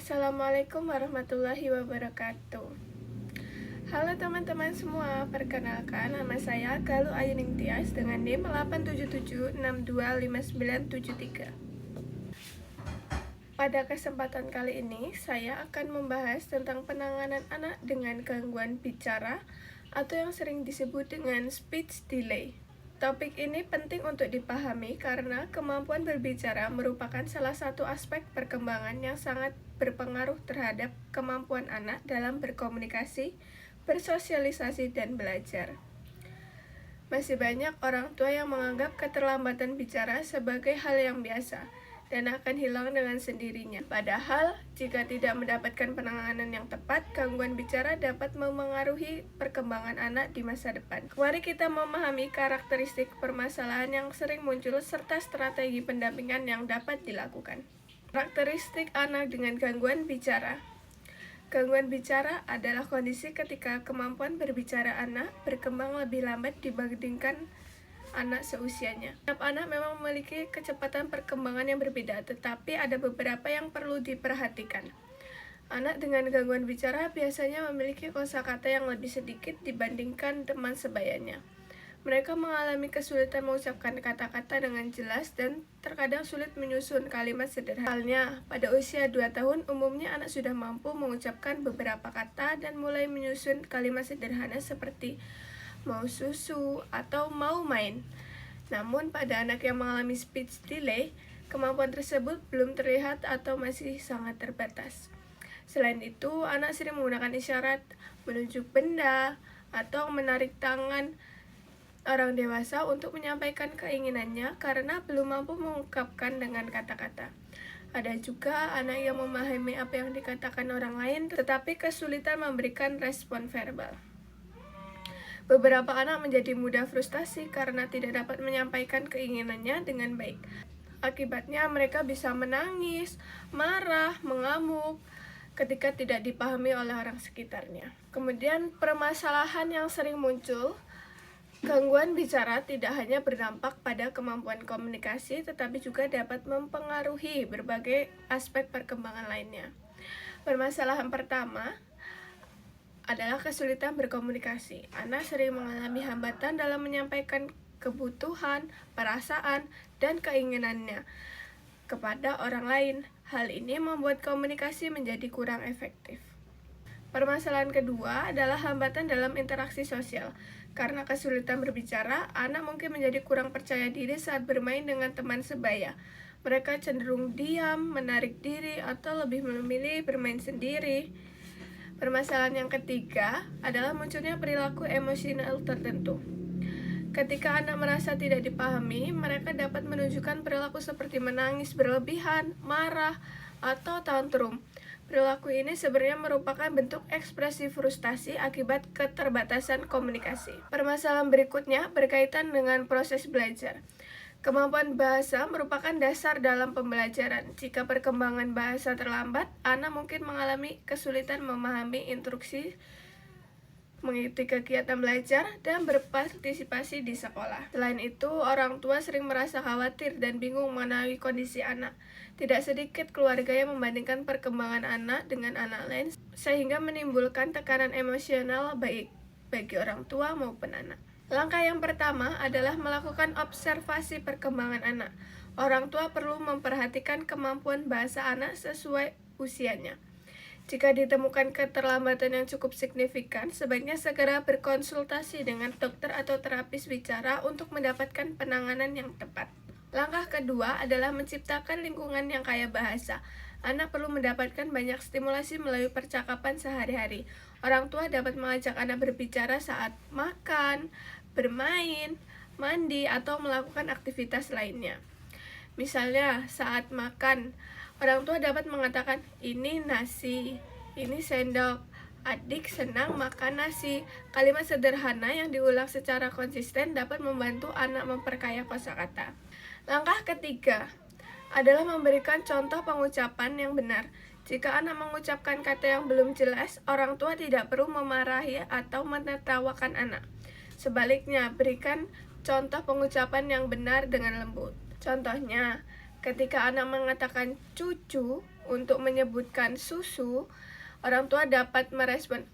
Assalamualaikum warahmatullahi wabarakatuh. Halo teman-teman semua, perkenalkan nama saya Galuh Ayuning Tias dengan NIM 877625973. Pada kesempatan kali ini, saya akan membahas tentang penanganan anak dengan gangguan bicara atau yang sering disebut dengan speech delay. Topik ini penting untuk dipahami karena kemampuan berbicara merupakan salah satu aspek perkembangan yang sangat berpengaruh terhadap kemampuan anak dalam berkomunikasi, bersosialisasi, dan belajar. Masih banyak orang tua yang menganggap keterlambatan bicara sebagai hal yang biasa dan akan hilang dengan sendirinya. Padahal, jika tidak mendapatkan penanganan yang tepat, gangguan bicara dapat memengaruhi perkembangan anak di masa depan. Mari kita memahami karakteristik permasalahan yang sering muncul serta strategi pendampingan yang dapat dilakukan. Karakteristik anak dengan gangguan bicara. Gangguan bicara adalah kondisi ketika kemampuan berbicara anak berkembang lebih lambat dibandingkan anak seusianya. Setiap anak memang memiliki kecepatan perkembangan yang berbeda, tetapi ada beberapa yang perlu diperhatikan. Anak dengan gangguan bicara biasanya memiliki kosakata yang lebih sedikit dibandingkan teman sebayanya. Mereka mengalami kesulitan mengucapkan kata-kata dengan jelas dan terkadang sulit menyusun kalimat sederhana. Halnya, pada usia 2 tahun, umumnya anak sudah mampu mengucapkan beberapa kata dan mulai menyusun kalimat sederhana seperti mau susu, atau mau main. Namun, pada anak yang mengalami speech delay, kemampuan tersebut belum terlihat atau masih sangat terbatas. Selain itu, anak sering menggunakan isyarat, menunjuk benda, atau menarik tangan orang dewasa untuk menyampaikan keinginannya karena belum mampu mengungkapkan dengan kata-kata. Ada juga anak yang memahami apa yang dikatakan orang lain, tetapi kesulitan memberikan respon verbal. Beberapa anak menjadi mudah frustasi karena tidak dapat menyampaikan keinginannya dengan baik. Akibatnya mereka bisa menangis, marah, mengamuk ketika tidak dipahami oleh orang sekitarnya. Kemudian permasalahan yang sering muncul, gangguan bicara tidak hanya berdampak pada kemampuan komunikasi, tetapi juga dapat mempengaruhi berbagai aspek perkembangan lainnya. Permasalahan pertama adalah kesulitan berkomunikasi. Anak sering mengalami hambatan dalam menyampaikan kebutuhan, perasaan, dan keinginannya kepada orang lain. Hal ini membuat komunikasi menjadi kurang efektif. Permasalahan kedua adalah hambatan dalam interaksi sosial. Karena kesulitan berbicara, anak mungkin menjadi kurang percaya diri saat bermain dengan teman sebaya. Mereka cenderung diam, menarik diri, atau lebih memilih bermain sendiri. Permasalahan yang ketiga adalah munculnya perilaku emosional tertentu. Ketika anak merasa tidak dipahami, mereka dapat menunjukkan perilaku seperti menangis berlebihan, marah, atau tantrum. Perilaku ini sebenarnya merupakan bentuk ekspresi frustasi akibat keterbatasan komunikasi. Permasalahan berikutnya berkaitan dengan proses belajar. Kemampuan bahasa merupakan dasar dalam pembelajaran. Jika perkembangan bahasa terlambat, anak mungkin mengalami kesulitan memahami instruksi, mengikuti kegiatan belajar, dan berpartisipasi di sekolah. Selain itu, orang tua sering merasa khawatir dan bingung mengenai kondisi anak. Tidak sedikit keluarga yang membandingkan perkembangan anak dengan anak lain, sehingga menimbulkan tekanan emosional baik bagi orang tua maupun anak. Langkah yang pertama adalah melakukan observasi perkembangan anak. Orang tua perlu memperhatikan kemampuan bahasa anak sesuai usianya. Jika ditemukan keterlambatan yang cukup signifikan, sebaiknya segera berkonsultasi dengan dokter atau terapis bicara untuk mendapatkan penanganan yang tepat. Langkah kedua adalah menciptakan lingkungan yang kaya bahasa. Anak perlu mendapatkan banyak stimulasi melalui percakapan sehari-hari. Orang tua dapat mengajak anak berbicara saat makan, bermain, mandi, atau melakukan aktivitas lainnya. Misalnya, saat makan, orang tua dapat mengatakan, "Ini nasi, ini sendok, adik senang makan nasi." Kalimat sederhana yang diulang secara konsisten dapat membantu anak memperkaya kosakata. Langkah ketiga adalah memberikan contoh pengucapan yang benar. Jika anak mengucapkan kata yang belum jelas, orang tua tidak perlu memarahi atau menertawakan anak. Sebaliknya, berikan contoh pengucapan yang benar dengan lembut. Contohnya, ketika anak mengatakan cucu, untuk menyebutkan susu, orang tua dapat merespon,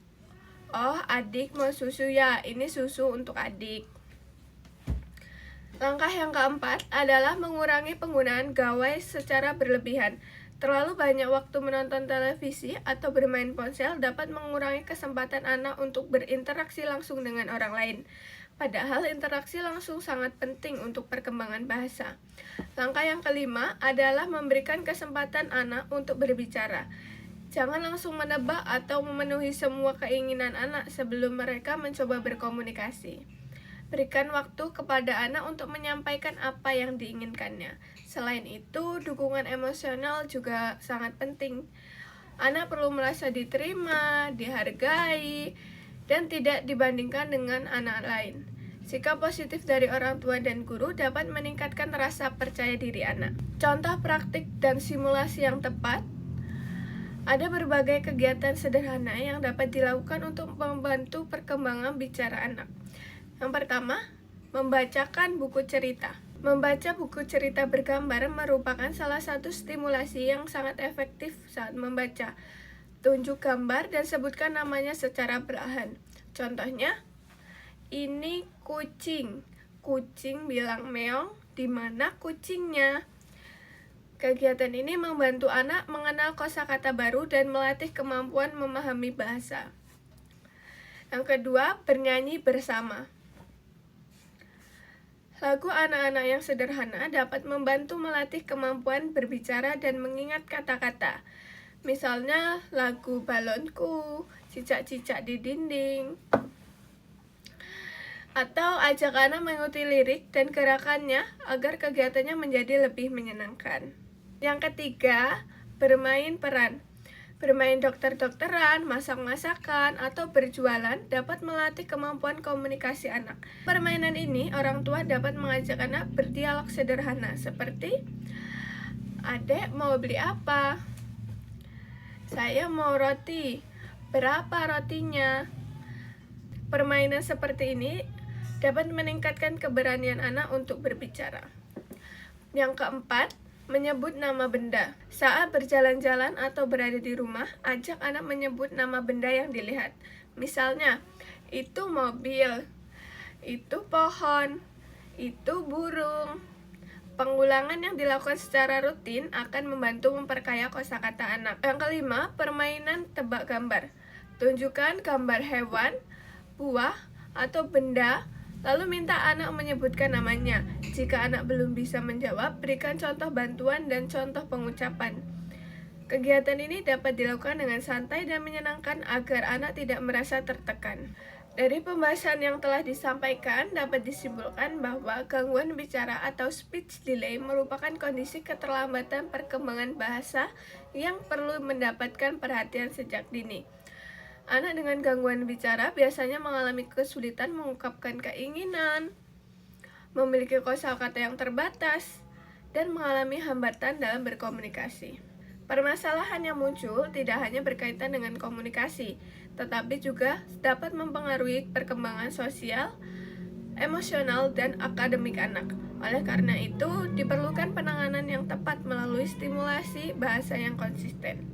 "Oh, adik mau susu ya, ini susu untuk adik." Langkah yang keempat adalah mengurangi penggunaan gawai secara berlebihan. Terlalu banyak waktu menonton televisi atau bermain ponsel dapat mengurangi kesempatan anak untuk berinteraksi langsung dengan orang lain. Padahal interaksi langsung sangat penting untuk perkembangan bahasa. Langkah yang kelima adalah memberikan kesempatan anak untuk berbicara. Jangan langsung menebak atau memenuhi semua keinginan anak sebelum mereka mencoba berkomunikasi. Berikan waktu kepada anak untuk menyampaikan apa yang diinginkannya. Selain itu, dukungan emosional juga sangat penting. Anak perlu merasa diterima, dihargai, dan tidak dibandingkan dengan anak lain. Sikap positif dari orang tua dan guru dapat meningkatkan rasa percaya diri anak. Contoh praktik dan simulasi yang tepat. Ada berbagai kegiatan sederhana yang dapat dilakukan untuk membantu perkembangan bicara anak. Yang pertama, membacakan buku cerita. Membaca buku cerita bergambar merupakan salah satu stimulasi yang sangat efektif saat membaca. Tunjuk gambar dan sebutkan namanya secara perlahan. Contohnya, ini kucing. Kucing bilang meong, di mana kucingnya? Kegiatan ini membantu anak mengenal kosakata baru dan melatih kemampuan memahami bahasa. Yang kedua, bernyanyi bersama. Lagu anak-anak yang sederhana dapat membantu melatih kemampuan berbicara dan mengingat kata-kata. Misalnya lagu Balonku, Cicak-cicak di dinding. Atau ajak anak mengikuti lirik dan gerakannya agar kegiatannya menjadi lebih menyenangkan. Yang ketiga, bermain peran. Bermain dokter-dokteran, masak-masakan, atau berjualan dapat melatih kemampuan komunikasi anak. Permainan ini, orang tua dapat mengajak anak berdialog sederhana seperti, "Adek mau beli apa?" "Saya mau roti." "Berapa rotinya?" Permainan seperti ini dapat meningkatkan keberanian anak untuk berbicara. Yang keempat, menyebut nama benda. Saat berjalan-jalan atau berada di rumah, ajak anak menyebut nama benda yang dilihat. Misalnya, itu mobil, itu pohon, itu burung. Pengulangan yang dilakukan secara rutin akan membantu memperkaya kosakata anak. Yang kelima, permainan tebak gambar. Tunjukkan gambar hewan, buah, atau benda, lalu minta anak menyebutkan namanya. Jika anak belum bisa menjawab, berikan contoh bantuan dan contoh pengucapan. Kegiatan ini dapat dilakukan dengan santai dan menyenangkan agar anak tidak merasa tertekan. Dari pembahasan yang telah disampaikan, dapat disimpulkan bahwa gangguan bicara atau speech delay merupakan kondisi keterlambatan perkembangan bahasa yang perlu mendapatkan perhatian sejak dini. Anak dengan gangguan bicara biasanya mengalami kesulitan mengungkapkan keinginan, memiliki kosakata yang terbatas, dan mengalami hambatan dalam berkomunikasi. Permasalahan yang muncul tidak hanya berkaitan dengan komunikasi, tetapi juga dapat mempengaruhi perkembangan sosial, emosional, dan akademik anak. Oleh karena itu, diperlukan penanganan yang tepat melalui stimulasi bahasa yang konsisten,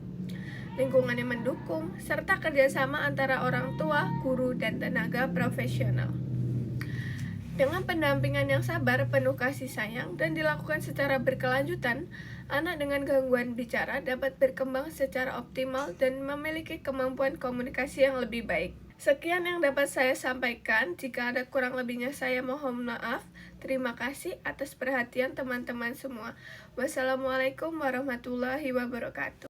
lingkungan yang mendukung, serta kerjasama antara orang tua, guru, dan tenaga profesional. Dengan pendampingan yang sabar, penuh kasih sayang, dan dilakukan secara berkelanjutan, anak dengan gangguan bicara dapat berkembang secara optimal dan memiliki kemampuan komunikasi yang lebih baik. Sekian yang dapat saya sampaikan. Jika ada kurang lebihnya saya mohon maaf. Terima kasih atas perhatian teman-teman semua. Wassalamualaikum warahmatullahi wabarakatuh.